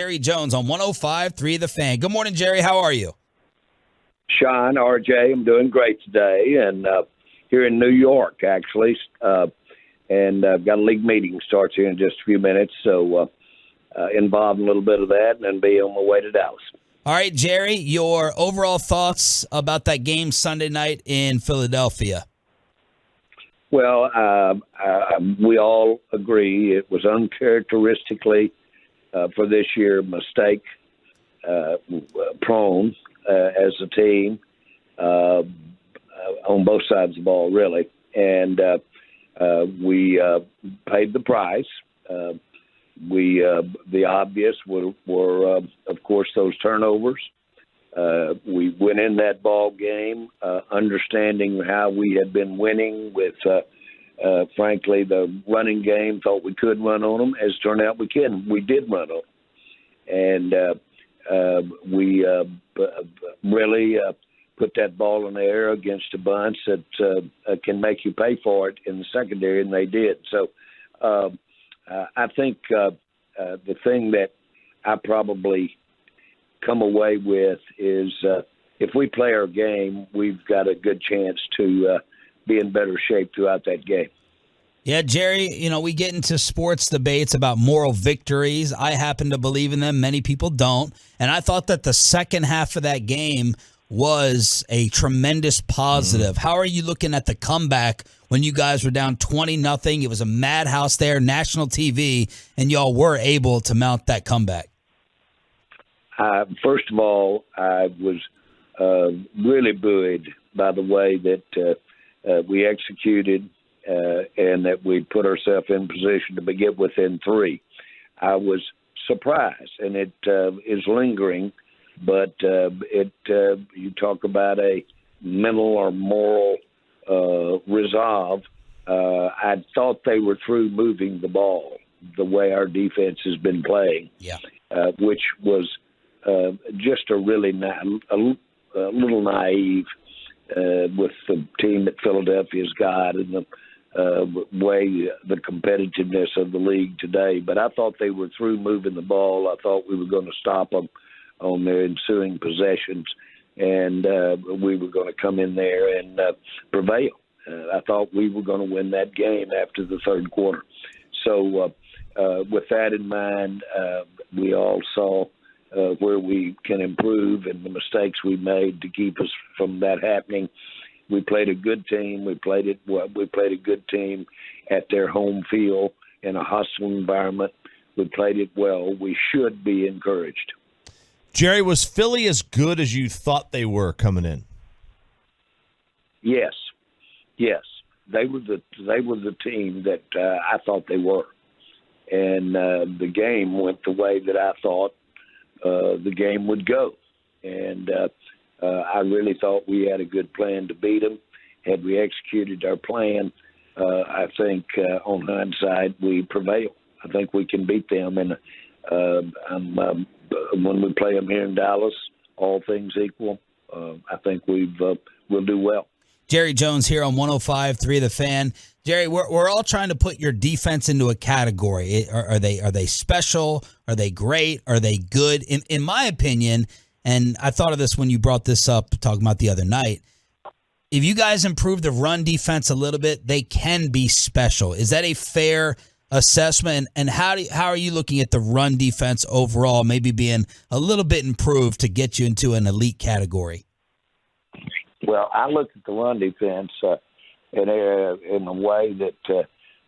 Jerry Jones on 105.3 The Fan. Good morning, Jerry. How are you? Sean, RJ, I'm doing great today, and here in New York, actually, and I've got a league meeting starts here in just a few minutes, so involved in a little bit of that, and then be on my way to Dallas. All right, Jerry, your overall thoughts about that game Sunday night in Philadelphia? Well, we all agree it was uncharacteristically for this year mistake prone as a team on both sides of the ball, really. And we paid the price. The obvious were of course, those turnovers. We went in that ball game understanding how we had been winning with, frankly, the running game. Thought we could run on them. As it turned out, we couldn't. We did run on them. And we really put that ball in the air against a bunch that can make you pay for it in the secondary, and they did. So I think the thing that I probably come away with is if we play our game, we've got a good chance to be in better shape throughout that game. Yeah, Jerry, we get into sports debates about moral victories. I happen to believe in them. Many people don't. And I thought that the second half of that game was a tremendous positive. How are you looking at the comeback when you guys were down 20-0? It was a madhouse there, national TV, and y'all were able to mount that comeback. First of all, I was really buoyed by the way that we executed and that we put ourselves in position to get within 3. I was surprised, and it is lingering, but you talk about a mental or moral resolve. I thought they were through moving the ball the way our defense has been playing, which was just a really a little naive with the team that Philadelphia's got and the way the competitiveness of the league today. But I thought they were through moving the ball. I thought we were going to stop them on their ensuing possessions, and we were going to come in there and prevail. I thought we were going to win that game after the third quarter. So with that in mind, we all saw where we can improve and the mistakes we made to keep us from that happening. We played a good team. We played a good team at their home field in a hostile environment. We played it well. We should be encouraged. Jerry, was Philly as good as you thought they were coming in? Yes. They were the team that I thought they were, and the game went the way that I thought the game would go, and I really thought we had a good plan to beat them. Had we executed our plan, I think on hindsight we prevail. I think we can beat them, and when we play them here in Dallas, all things equal, I think we'll do well. Jerry Jones here on 105.3 The Fan. Jerry, we're all trying to put your defense into a category. Are they special? Are they great? Are they good? In my opinion, and I thought of this when you brought this up, talking about the other night, if you guys improve the run defense a little bit, they can be special. Is that a fair assessment? And how are you looking at the run defense overall, maybe being a little bit improved to get you into an elite category? Well, I look at the run defense in a way that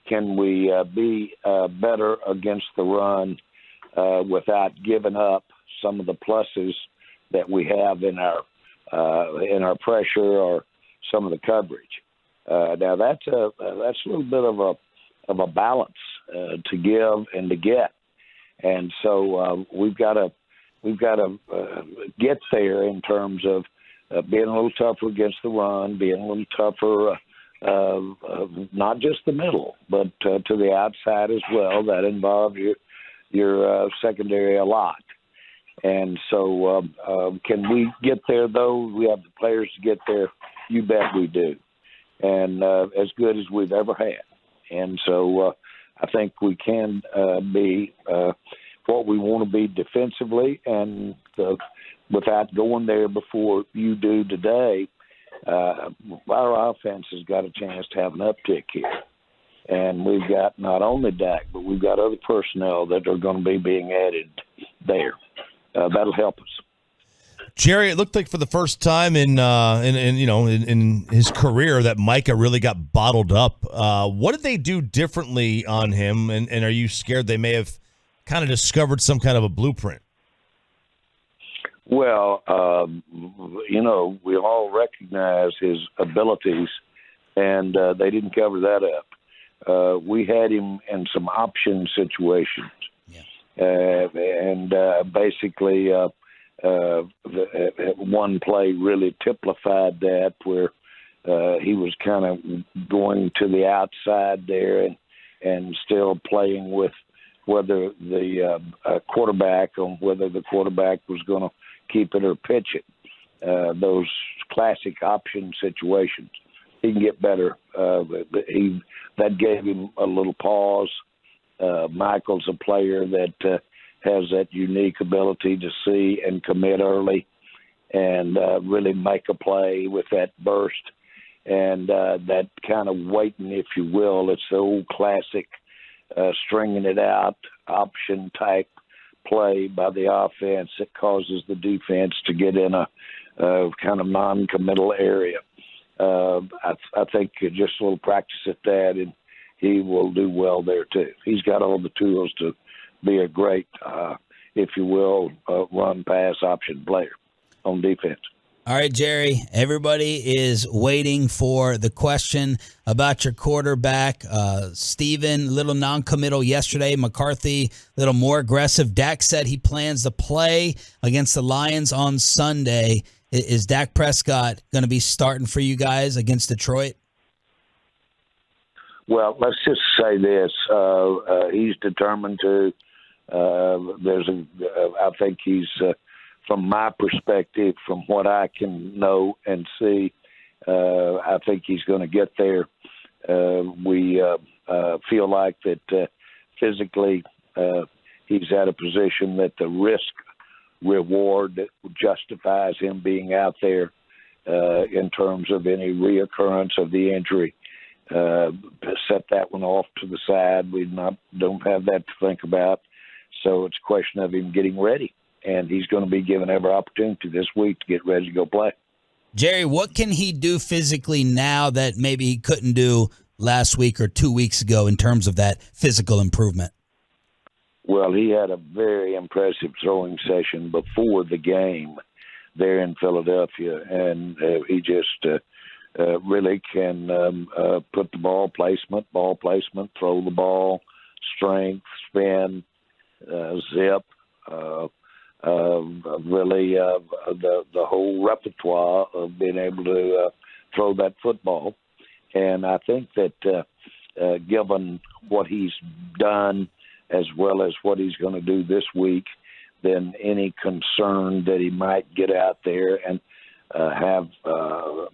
can we be better against the run without giving up some of the pluses that we have in our pressure or some of the coverage. Now that's a little bit of a balance to give and to get, and so we've got to get there in terms of being a little tougher against the run, being a little tougher, not just the middle, but to the outside as well. That involves your secondary a lot. And so can we get there, though? We have the players to get there. You bet we do. And as good as we've ever had. And so I think we can be what we want to be defensively, and without going there before you do today, our offense has got a chance to have an uptick here. And we've got not only Dak, but we've got other personnel that are going to be being added there. That'll help us. Jerry, it looked like for the first time in his career that Micah really got bottled up. What did they do differently on him? And are you scared they may have kind of discovered some kind of a blueprint? Well, we all recognize his abilities, and they didn't cover that up. We had him in some option situations, and basically one play really typified that, where he was kind of going to the outside there and still playing with whether the quarterback was going to keep it or pitch it. Those classic option situations. He can get better. That gave him a little pause. Michael's a player that has that unique ability to see and commit early and really make a play with that burst and that kind of waiting, if you will. It's the old classic stringing it out option type play by the offense that causes the defense to get in a kind of non-committal area. I think just a little practice at that, and he will do well there too. He's got all the tools to be a great, if you will, run-pass option player on defense. All right, Jerry, everybody is waiting for the question about your quarterback. Steven, a little non-committal yesterday. McCarthy, a little more aggressive. Dak said he plans to play against the Lions on Sunday. Is Dak Prescott going to be starting for you guys against Detroit? Well, let's just say this. He's determined to. I think he's, from my perspective, from what I can know and see, I think he's going to get there. We feel like that physically he's at a position that the risk-reward justifies him being out there in terms of any reoccurrence of the injury. Set that one off to the side. We don't have that to think about. So it's a question of him getting ready. And he's going to be given every opportunity this week to get ready to go play. Jerry, what can he do physically now that maybe he couldn't do last week or 2 weeks ago in terms of that physical improvement? Well, he had a very impressive throwing session before the game there in Philadelphia, and he just really can put the ball placement, throw the ball, strength, spin, zip, really the whole repertoire of being able to throw that football. And I think that given what he's done as well as what he's going to do this week, then any concern that he might get out there and have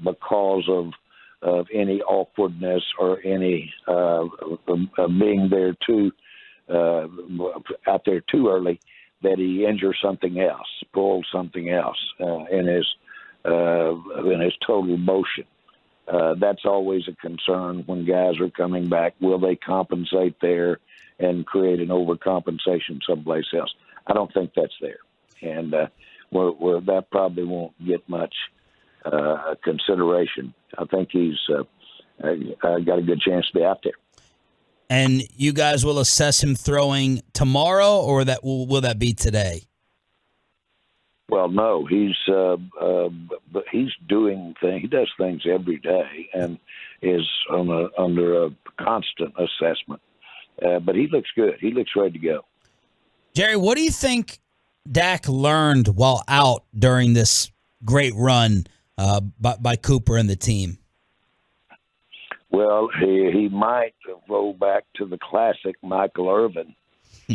because of any awkwardness or any being there out there too early, that he injures something else, pulls something else in his total motion. That's always a concern when guys are coming back. Will they compensate there and create an overcompensation someplace else? I don't think that's there, and that probably won't get much consideration. I think he's got a good chance to be out there. And you guys will assess him throwing tomorrow, or will that be today? Well, no, he's doing things. He does things every day and is under a constant assessment. But he looks good. He looks ready to go. Jerry, what do you think Dak learned while out during this great run by Cooper and the team? Well, he might roll back to the classic Michael Irvin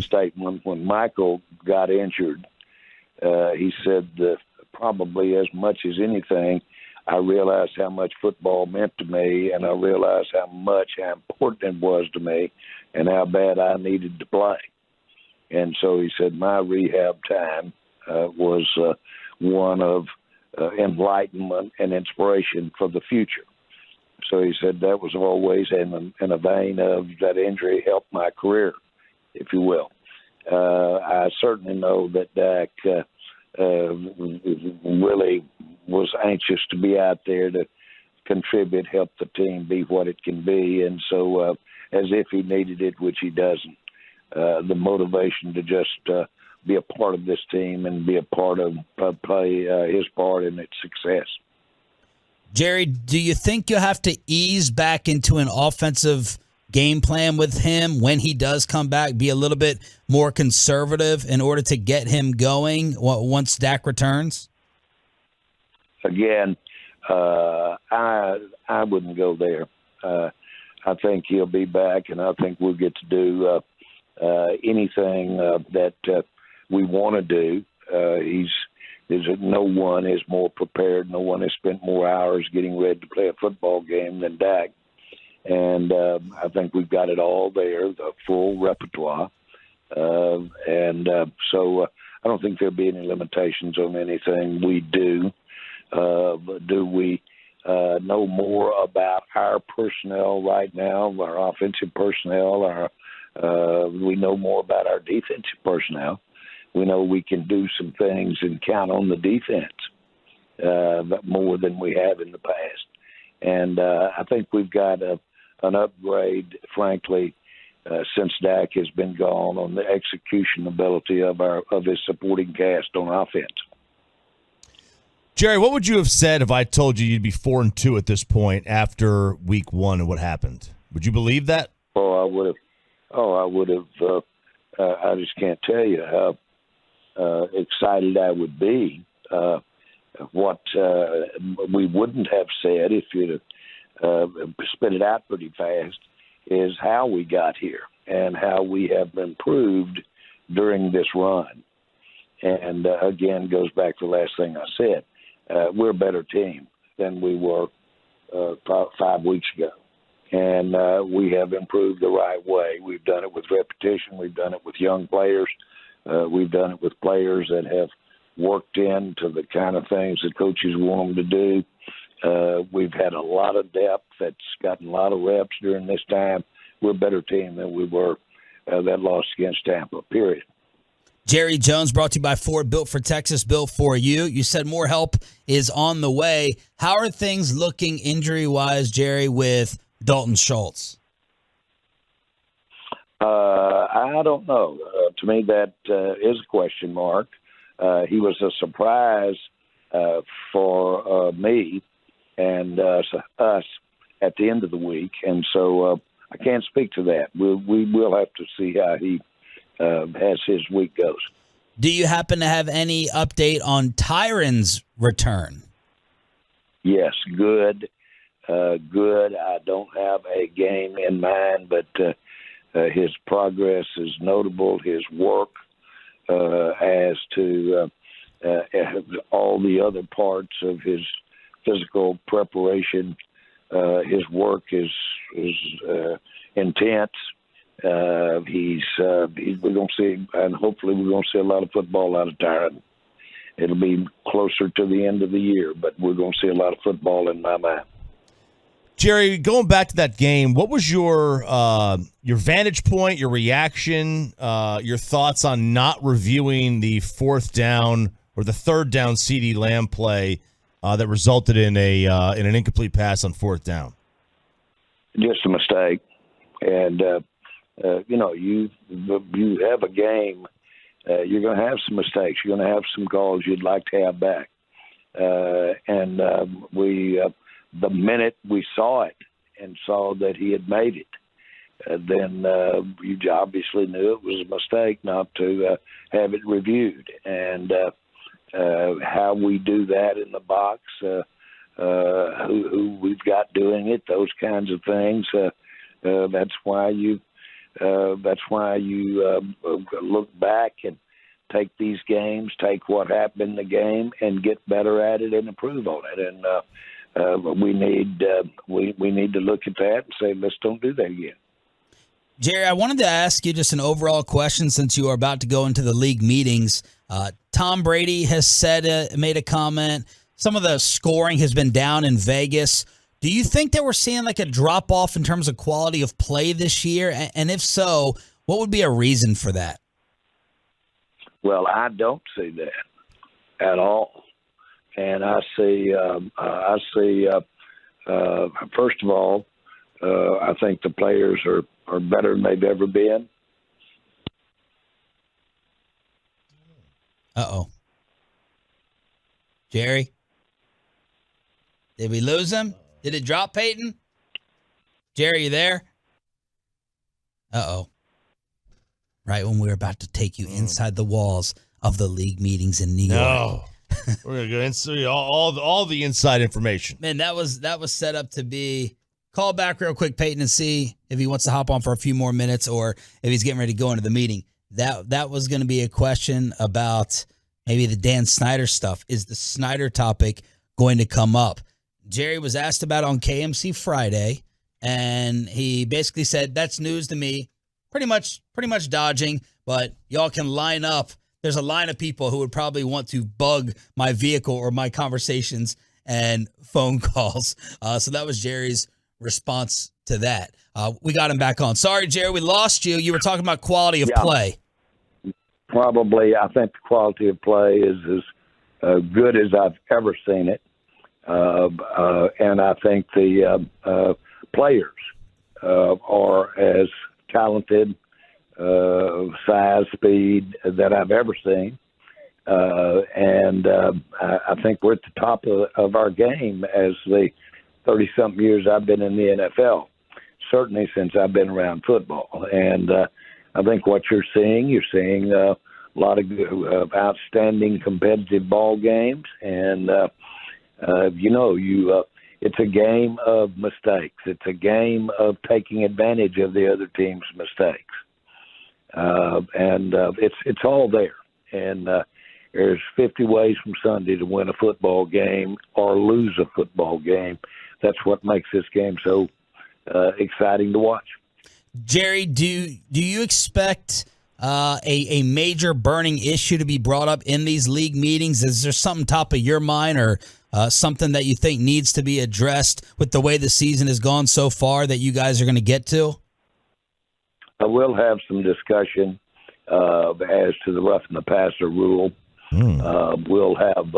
statement when Michael got injured. He said that probably as much as anything, I realized how much football meant to me, and I realized how important it was to me and how bad I needed to play. And so he said my rehab time was one of enlightenment and inspiration for the future. So he said that was always in a vein of that injury helped my career, if you will. I certainly know that Dak really was anxious to be out there to contribute, help the team be what it can be. And so as if he needed it, which he doesn't, the motivation to just be a part of this team and be a part of play his part in its success. Jerry, do you think you'll have to ease back into an offensive game plan with him when he does come back, be a little bit more conservative in order to get him going once Dak returns? Again, I wouldn't go there. I think he'll be back, and I think we'll get to do anything that we want to do. No one is more prepared. No one has spent more hours getting ready to play a football game than Dak. And I think we've got it all there, the full repertoire. So I don't think there'll be any limitations on anything we do. But do we know more about our personnel right now, our offensive personnel? We know more about our defensive personnel. We know we can do some things and count on the defense more than we have in the past. And I think we've got an upgrade, frankly, since Dak has been gone on the execution ability of his supporting cast on offense. Jerry, what would you have said if I told you you'd be 4-2 at this point after week 1 and what happened? Would you believe that? I would have. I just can't tell you how excited I would be. What we wouldn't have said if you'd spit it out pretty fast is how we got here and how we have improved during this run. And again, goes back to the last thing I said. We're a better team than we were 5 weeks ago. And we have improved the right way. We've done it with repetition. We've done it with young players. We've done it with players that have worked into the kind of things that coaches want them to do. We've had a lot of depth that's gotten a lot of reps during this time. We're a better team than we were that lost against Tampa, period. Jerry Jones brought to you by Ford, built for Texas, built for you. You said more help is on the way. How are things looking injury-wise, Jerry, with Dalton Schultz? I don't know. To me, that is a question mark. He was a surprise for me and us at the end of the week, and so I can't speak to that. We will have to see how he as his week goes. Do you happen to have any update on Tyron's return? Yes, good. I don't have a game in mind, but his progress is notable. His work as to all the other parts of his physical preparation, his work is intense. We're going to see, and hopefully we're going to see a lot of football out of Tyron. It'll be closer to the end of the year, but we're going to see a lot of football in my mind. Jerry, going back to that game, what was your vantage point, your reaction, your thoughts on not reviewing the fourth down or the third down CeeDee Lamb play that resulted in an incomplete pass on fourth down? Just a mistake, and you have a game. You're going to have some mistakes. You're going to have some calls you'd like to have back, and the minute we saw it and saw that he had made it, then you obviously knew it was a mistake not to have it reviewed. And how we do that in the box, who we've got doing it, those kinds of things. That's why you look back and take these games, take what happened in the game, and get better at it and improve on it. And we need to look at that and say, let's don't do that again. Jerry, I wanted to ask you just an overall question since you are about to go into the league meetings. Tom Brady has made a comment. Some of the scoring has been down in Vegas. Do you think that we're seeing like a drop off in terms of quality of play this year? And if so, what would be a reason for that? Well, I don't see that at all, and I see. First of all, I think the players are better than they've ever been. Uh-oh. Jerry? Did we lose him? Did it drop, Peyton? Jerry, you there? Uh-oh. Right when we were about to take you inside the walls of the league meetings in New York. No. We're going to go inside all the inside information. Man, that was set up to be. Call back real quick, Peyton, and see if he wants to hop on for a few more minutes or if he's getting ready to go into the meeting. That was going to be a question about maybe the Dan Snyder stuff. Is the Snyder topic going to come up? Jerry was asked about on KMC Friday, and he basically said, that's news to me. Pretty much dodging, but y'all can line up. There's a line of people who would probably want to bug my vehicle or my conversations and phone calls. So that was Jerry's response to that. We got him back on. Sorry, Jerry, we lost you. You were talking about quality of play. Probably, I think the quality of play is as good as I've ever seen it. And I think the players are as talented, size, speed that I've ever seen. And I think we're at the top of our game as the 30-something years I've been in the NFL, certainly since I've been around football. And I think what you're seeing a lot of outstanding competitive ball games. And, it's a game of mistakes. It's a game of taking advantage of the other team's mistakes. It's all there. And there's 50 ways from Sunday to win a football game or lose a football game. That's what makes this game so exciting to watch. Jerry, do you expect a major burning issue to be brought up in these league meetings? Is there something top of your mind or something that you think needs to be addressed with the way the season has gone so far that you guys are going to get to? I will have some discussion as to the roughing the passer rule. We'll have,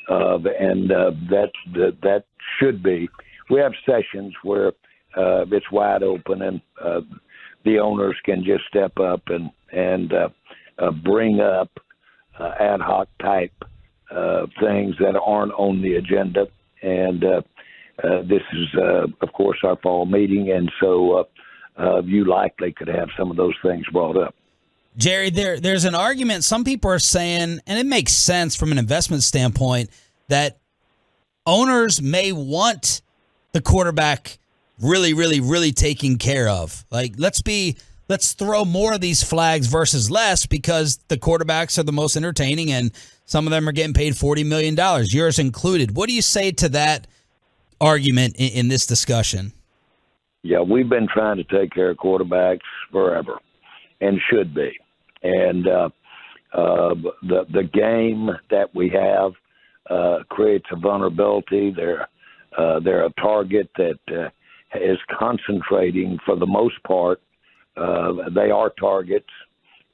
that should be. We have sessions where it's wide open and the owners can just step up and bring up ad hoc type things that aren't on the agenda. And this is, of course, our fall meeting, and so you likely could have some of those things brought up. Jerry, there's an argument. Some people are saying, and it makes sense from an investment standpoint, that owners may want the quarterback really, really, really taken care of. Like, let's throw more of these flags versus less because the quarterbacks are the most entertaining and some of them are getting paid $40 million, yours included. What do you say to that argument in this discussion? Yeah, we've been trying to take care of quarterbacks forever and should be. And the game that we have creates a vulnerability. They're a target that is concentrating for the most part. They are targets,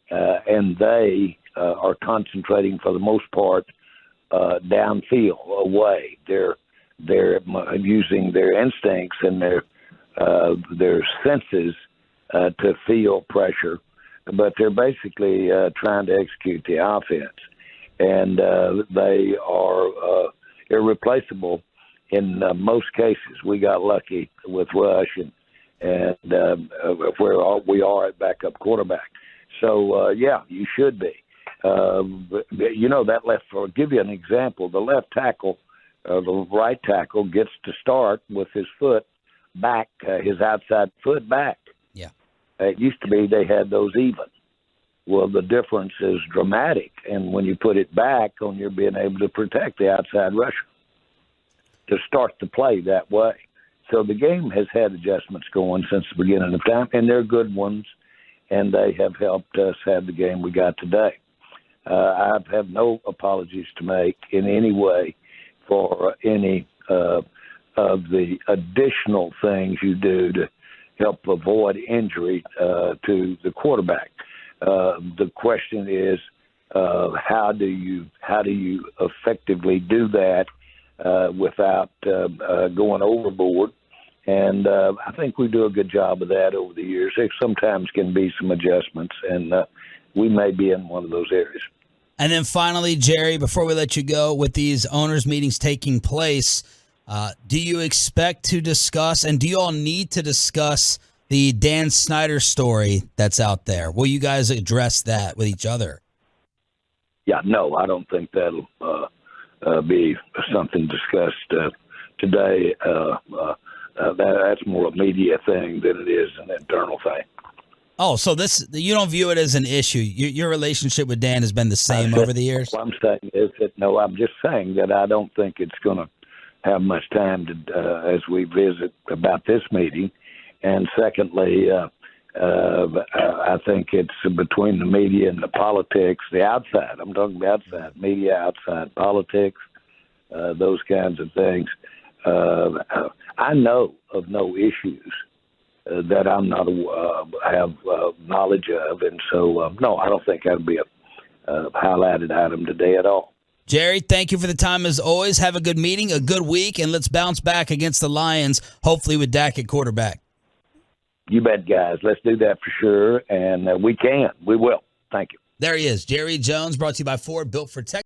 and they are concentrating for the most part downfield, away. They're using their instincts and their senses to feel pressure, but they're basically trying to execute the offense, and they are irreplaceable in most cases. We got lucky with Rush and where we are at backup quarterback. So, yeah, you should be. That left, I'll give you an example. The left tackle, the right tackle gets to start with his foot back, his outside foot back. Yeah. It used to be they had those even. Well, the difference is dramatic. And when you put it back on, you're being able to protect the outside rusher to start the play that way. So the game has had adjustments going since the beginning of time, and they're good ones, and they have helped us have the game we got today. I have no apologies to make in any way for any of the additional things you do to help avoid injury to the quarterback. The question is, how do you effectively do that without going overboard? And I think we do a good job of that over the years. There sometimes can be some adjustments, and we may be in one of those areas. And then finally, Jerry, before we let you go, with these owners' meetings taking place, do you expect to discuss, and do you all need to discuss the Dan Snyder story that's out there? Will you guys address that with each other? Yeah, no, I don't think that'll be something discussed today. That's more a media thing than it is an internal thing. Oh, so you don't view it as an issue. Your relationship with Dan has been the same over the years? What I'm saying is that, no, I'm just saying that I don't think it's going to have much time to as we visit about this meeting. And secondly, I think it's between the media and the politics, the outside. I'm talking about outside, media, outside politics, those kinds of things. I know of no issues that I'm not have knowledge of, and so no, I don't think that'll be a highlighted item today at all. Jerry, thank you for the time as always. Have a good meeting, a good week, and let's bounce back against the Lions, hopefully with Dak at quarterback. You bet, guys. Let's do that for sure, and we will. Thank you. There he is, Jerry Jones, brought to you by Ford, built for Texas.